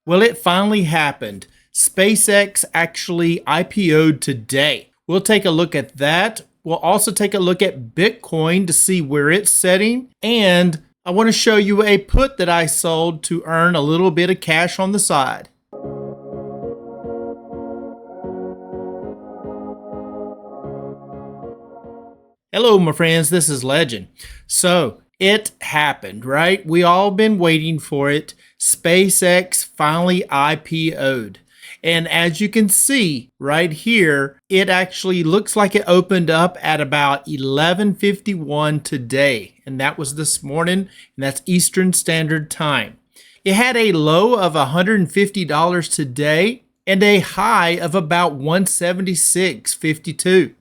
Well, it finally happened. SpaceX actually IPO'd today. We'll take a look at that. We'll also take a look at Bitcoin to see where it's setting. And I want to show you a put that I sold to earn a little bit of cash on the side. Hello, my friends. This is Legend. So it happened, right? We all been waiting for it. SpaceX finally IPO'd. And as you can see right here, it actually looks like it opened up at about 11:51 today. And that was this morning, and that's Eastern Standard Time. It had a low of $150 today and a high of about $176.52.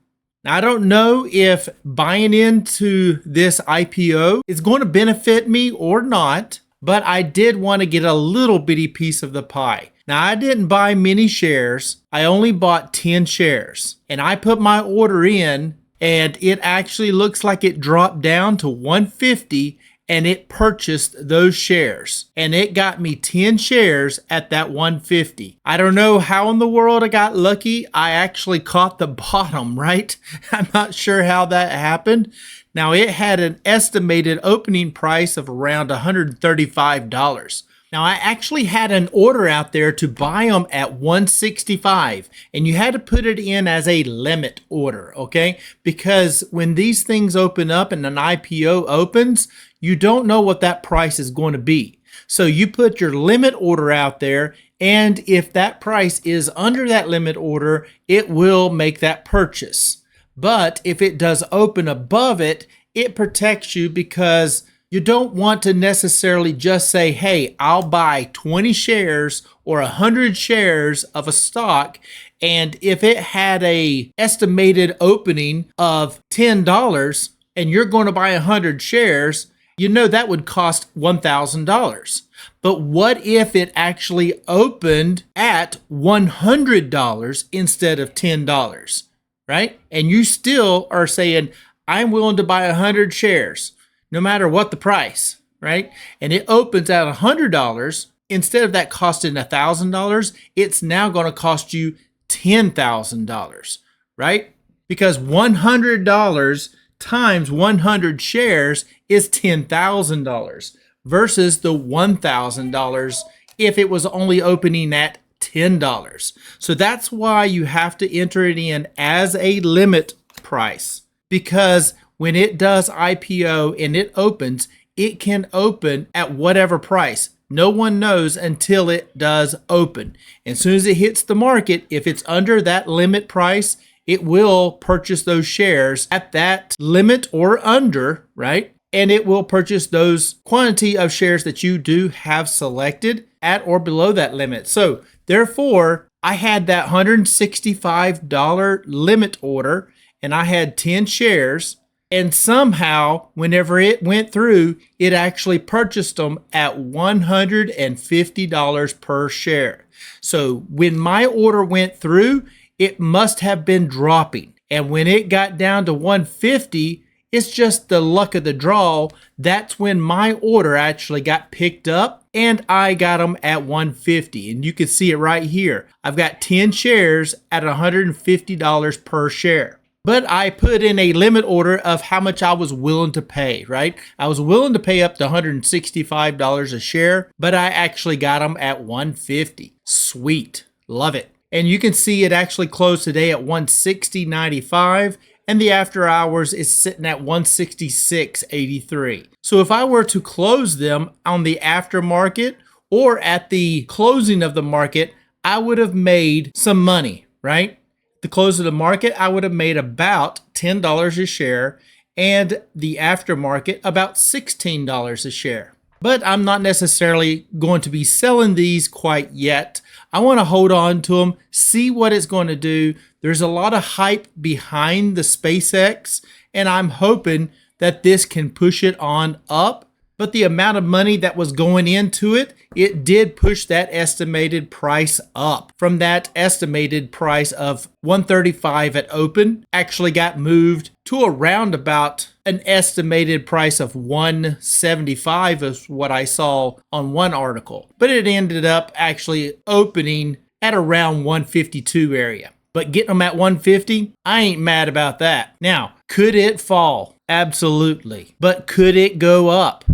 Now, I don't know if buying into this IPO is going to benefit me or not, but I did want to get a little bitty piece of the pie. Now, I didn't buy many shares. I only bought 10 shares. And I put my order in, and it actually looks like it dropped down to 150, and it purchased those shares. And it got me 10 shares at that 150. I don't know how in the world I got lucky. I actually caught the bottom, right? I'm not sure how that happened. Now, it had an estimated opening price of around $135. Now, I actually had an order out there to buy them at 165, and you had to put it in as a limit order, okay? Because when these things open up and an IPO opens, you don't know what that price is going to be. So you put your limit order out there, and if that price is under that limit order, it will make that purchase. But if it does open above it, it protects you because you don't want to necessarily just say, hey, I'll buy 20 shares or 100 shares of a stock. And if it had a estimated opening of $10 and you're going to buy 100 shares, you know that would cost $1,000. But what if it actually opened at $100 instead of $10, right? And you still are saying, I'm willing to buy 100 shares. No matter what the price, right? And it opens at $100. Instead of that costing $1,000, it's now going to cost you $10,000, right? Because $100 times 100 shares is $10,000 versus the $1,000 if it was only opening at $10. So that's why you have to enter it in as a limit price, because when it does IPO and it opens, it can open at whatever price. No one knows until it does open. As soon as it hits the market, if it's under that limit price, it will purchase those shares at that limit or under, right? And it will purchase those quantity of shares that you do have selected at or below that limit. So therefore, I had that $165 limit order and I had 10 shares. And somehow, whenever it went through, it actually purchased them at $150 per share. So when my order went through, it must have been dropping. And when it got down to 150, it's just the luck of the draw. That's when my order actually got picked up and I got them at 150. And you can see it right here. I've got 10 shares at $150 per share. But I put in a limit order of how much I was willing to pay, right? I was willing to pay up to $165 a share, but I actually got them at $150. Sweet. Love it. And you can see it actually closed today at $160.95, and the after hours is sitting at $166.83. So if I were to close them on the aftermarket or at the closing of the market, I would have made some money, right? The close of the market, I would have made about $10 a share, and the aftermarket about $16 a share. But I'm not necessarily going to be selling these quite yet. I want to hold on to them, see what it's going to do. There's a lot of hype behind the SpaceX, and I'm hoping that this can push it on up but the amount of money that was going into it, it did push that estimated price up. From that estimated price of 135 at open, actually got moved to around about an estimated price of 175 is what I saw on one article. But it ended up actually opening at around 152 area. But getting them at 150, I ain't mad about that. Now, could it fall? Absolutely. But could it go up?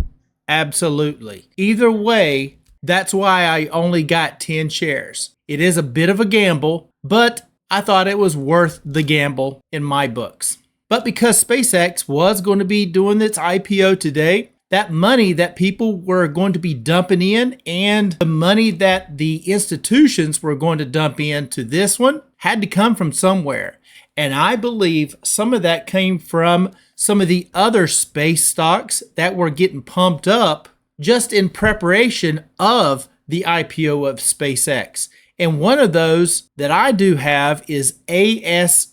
Absolutely. Either way, that's why I only got 10 shares. It is a bit of a gamble, but I thought it was worth the gamble in my books. But because SpaceX was going to be doing its IPO today, that money that people were going to be dumping in and the money that the institutions were going to dump into this one had to come from somewhere. And I believe some of that came from some of the other space stocks that were getting pumped up just in preparation of the IPO of SpaceX. And one of those that I do have is ASTS.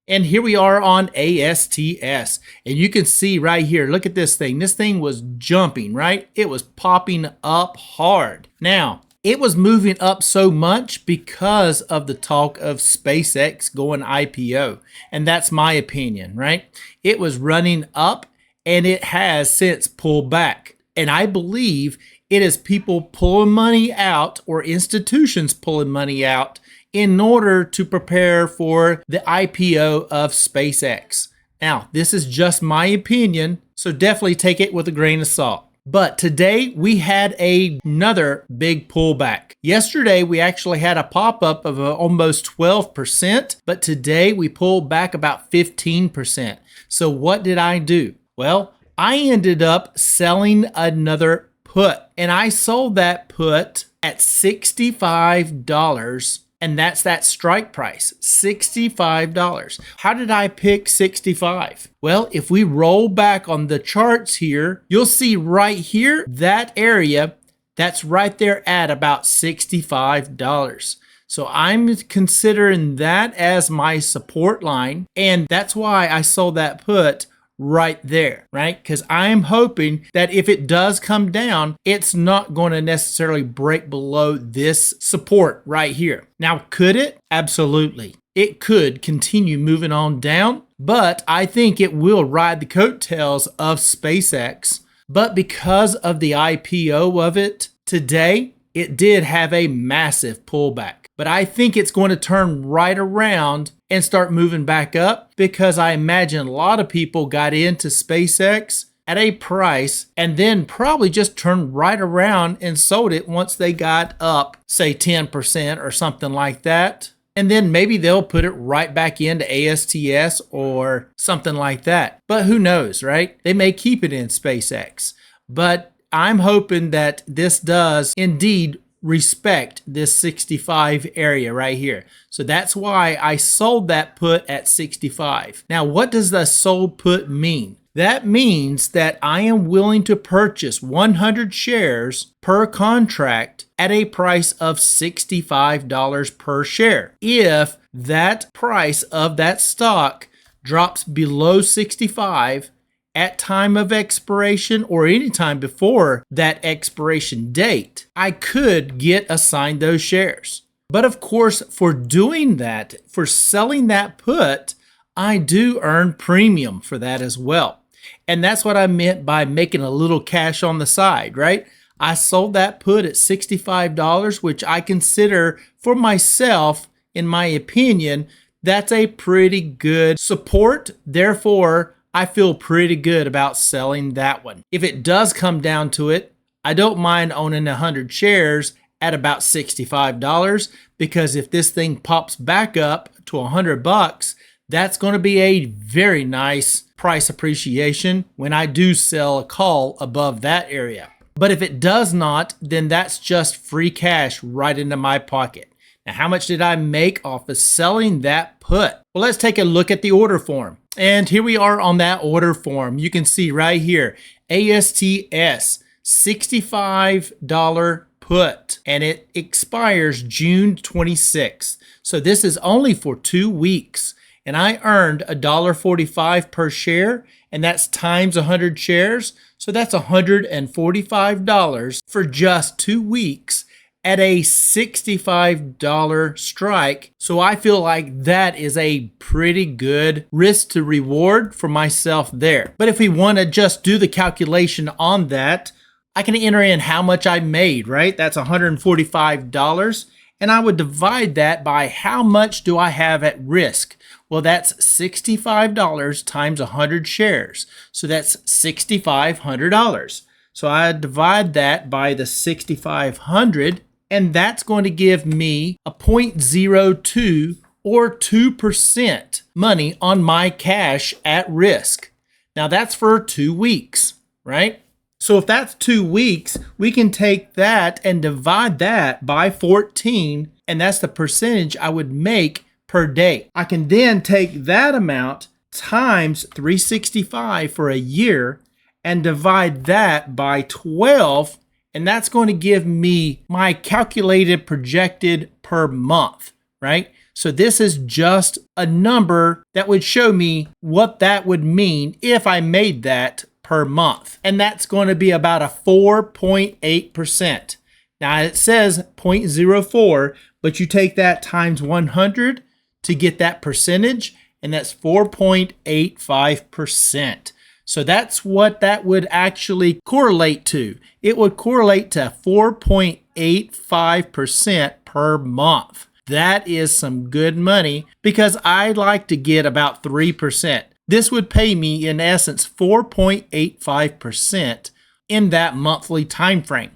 And here we are on ASTS. And you can see right here, look at this thing. This thing was jumping, right? It was popping up hard. Now, it was moving up so much because of the talk of SpaceX going IPO. And that's my opinion, right? It was running up and it has since pulled back. And I believe it is people pulling money out or institutions pulling money out in order to prepare for the IPO of SpaceX. Now, this is just my opinion, so definitely take it with a grain of salt. But today we had another big pullback. Yesterday we actually had a pop-up of almost 12%, but today we pulled back about 15%. So what did I do? Well, I ended up selling another put, and I sold that put at $65. And that's that strike price, $65. How did I pick 65? Well, if we roll back on the charts here, you'll see right here, that area, that's right there at about $65. So I'm considering that as my support line. And that's why I sold that put right there, right? Because I'm hoping that if it does come down, it's not going to necessarily break below this support right here. Now, could it? Absolutely. It could continue moving on down, but I think it will ride the coattails of SpaceX. But because of the IPO of it today, it did have a massive pullback. But I think it's going to turn right around and start moving back up because I imagine a lot of people got into SpaceX at a price and then probably just turned right around and sold it once they got up, say 10% or something like that. And then maybe they'll put it right back into ASTS or something like that. But who knows, right? They may keep it in SpaceX. But I'm hoping that this does indeed respect this 65 area right here. So that's why I sold that put at 65. Now, what does the sold put mean? That means that I am willing to purchase 100 shares per contract at a price of $65 per share. If that price of that stock drops below 65 at time of expiration or any time before that expiration date, I could get assigned those shares. But of course, for doing that, for selling that put, I do earn premium for that as well. And that's what I meant by making a little cash on the side, right? I sold that put at $65, which I consider for myself, in my opinion, that's a pretty good support. Therefore, I feel pretty good about selling that one. If it does come down to it, I don't mind owning 100 shares at about $65 because if this thing pops back up to $100, that's going to be a very nice price appreciation when I do sell a call above that area. But if it does not, then that's just free cash right into my pocket. Now, how much did I make off of selling that put? Well, let's take a look at the order form. And here we are on that order form. You can see right here, ASTS, $65 put, and it expires June 26th. So this is only for 2 weeks. and I earned $1.45 per share, and that's times 100 shares. So that's $145 for just 2 weeks at a $65 strike. So I feel like that is a pretty good risk to reward for myself there. But if we want to just do the calculation on that, I can enter in how much I made, right? That's $145. And I would divide that by how much do I have at risk? Well, that's $65 times 100 shares. So that's $6,500. So I divide that by the 6,500, and that's going to give me a 0.02 or 2% money on my cash at risk. Now that's for 2 weeks, right? So if that's 2 weeks, we can take that and divide that by 14, and that's the percentage I would make per day. I can then take that amount times 365 for a year and divide that by 12, and that's going to give me my calculated projected per month, right? So this is just a number that would show me what that would mean if I made that per month. And that's going to be about a 4.8%. Now it says 0.04, but you take that times 100 to get that percentage, and that's 4.85%. So that's what that would actually correlate to. It would correlate to 4.85% per month. That is some good money because I'd like to get about 3%. This would pay me, in essence, 4.85% in that monthly time frame.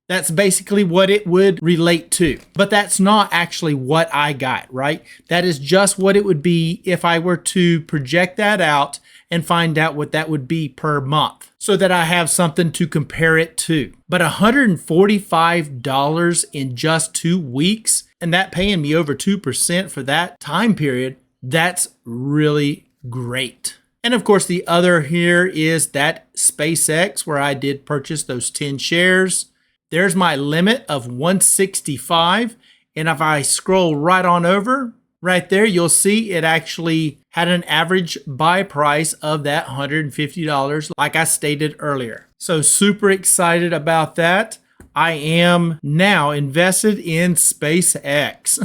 That's basically what it would relate to. But that's not actually what I got, right? That is just what it would be if I were to project that out and find out what that would be per month so that I have something to compare it to. But $145 in just 2 weeks, and that paying me over 2% for that time period, that's really great. And of course, the other here is that SpaceX where I did purchase those 10 shares. There's my limit of 165. And if I scroll right on over, right there, you'll see it actually had an average buy price of that $150, like I stated earlier. So super excited about that. I am now invested in SpaceX.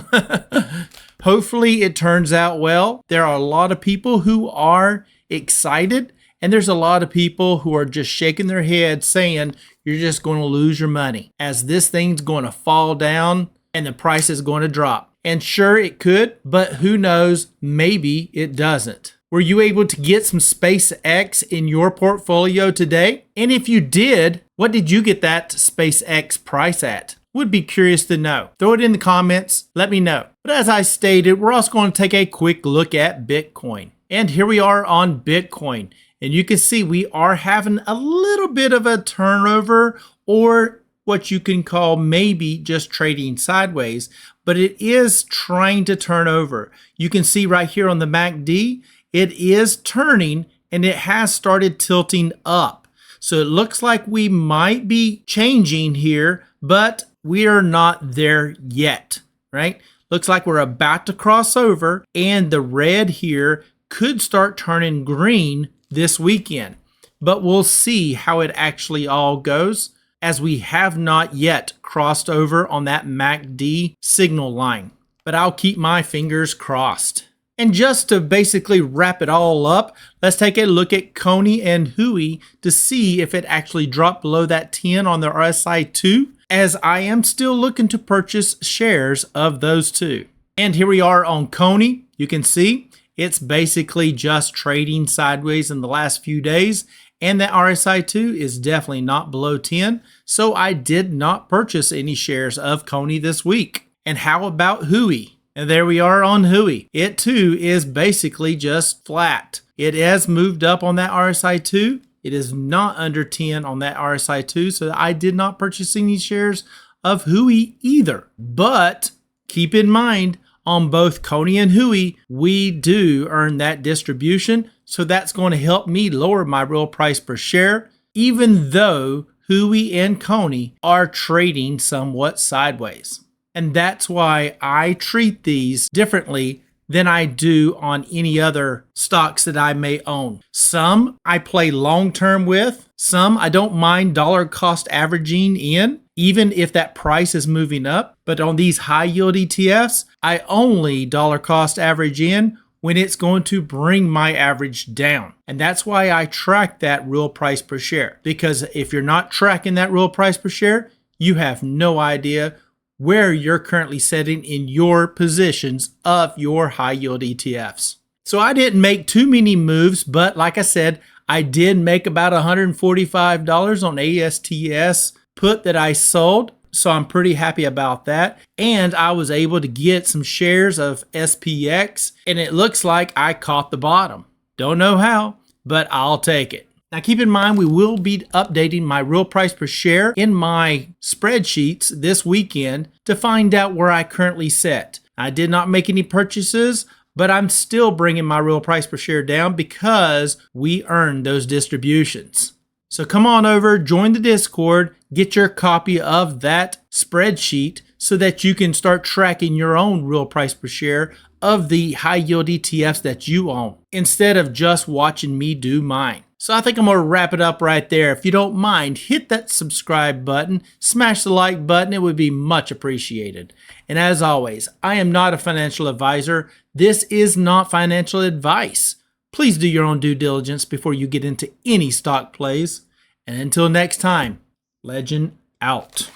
Hopefully it turns out well. There are a lot of people who are excited, and there's a lot of people who are just shaking their heads saying you're just going to lose your money as this thing's going to fall down and the price is going to drop. And sure, it could, but who knows, maybe it doesn't. Were you able to get some SpaceX in your portfolio today? And if you did, what did you get that SpaceX price at? Would be curious to know. Throw it in the comments, let me know. But as I stated, we're also going to take a quick look at Bitcoin. And here we are on Bitcoin. And you can see we are having a little bit of a turnover, or what you can call maybe just trading sideways, but it is trying to turn over. You can see right here on the MACD, it is turning and it has started tilting up. So it looks like we might be changing here, but we are not there yet, right? Looks like we're about to cross over, and the red here could start turning green this weekend. But we'll see how it actually all goes, as we have not yet crossed over on that MACD signal line. But I'll keep my fingers crossed. And just to basically wrap it all up, let's take a look at CONY and HOOY to see if it actually dropped below that 10 on the RSI 2, as I am still looking to purchase shares of those two. And here we are on CONY. You can see it's basically just trading sideways in the last few days, and that RSI 2 is definitely not below 10, so I did not purchase any shares of CONY this week. And how about HOOY? And there we are on HOOY. It too is basically just flat. It has moved up on that RSI 2. It is not under 10 on that RSI 2, so I did not purchase any shares of HOOY either. But keep in mind, on both CONY and HOOY, we do earn that distribution, so that's going to help me lower my real price per share, even though HOOY and CONY are trading somewhat sideways. And that's why I treat these differently than I do on any other stocks that I may own. Some I play long term with, some I don't mind dollar cost averaging in, even if that price is moving up. But on these high yield ETFs, I only dollar cost average in when it's going to bring my average down. And that's why I track that real price per share. Because if you're not tracking that real price per share, you have no idea where you're currently setting in your positions of your high yield ETFs. So I didn't make too many moves, but like I said, I did make about $145 on ASTS put that I sold. So I'm pretty happy about that. And I was able to get some shares of SPX, and it looks like I caught the bottom. Don't know how, but I'll take it. Now keep in mind, we will be updating my real price per share in my spreadsheets this weekend to find out where I currently sit. I did not make any purchases, but I'm still bringing my real price per share down because we earned those distributions. So come on over, join the Discord, get your copy of that spreadsheet so that you can start tracking your own real price per share of the high yield ETFs that you own instead of just watching me do mine. So I think I'm going to wrap it up right there. If you don't mind, hit that subscribe button, smash the like button. It would be much appreciated. And as always, I am not a financial advisor. This is not financial advice. Please do your own due diligence before you get into any stock plays. And until next time, Legend out.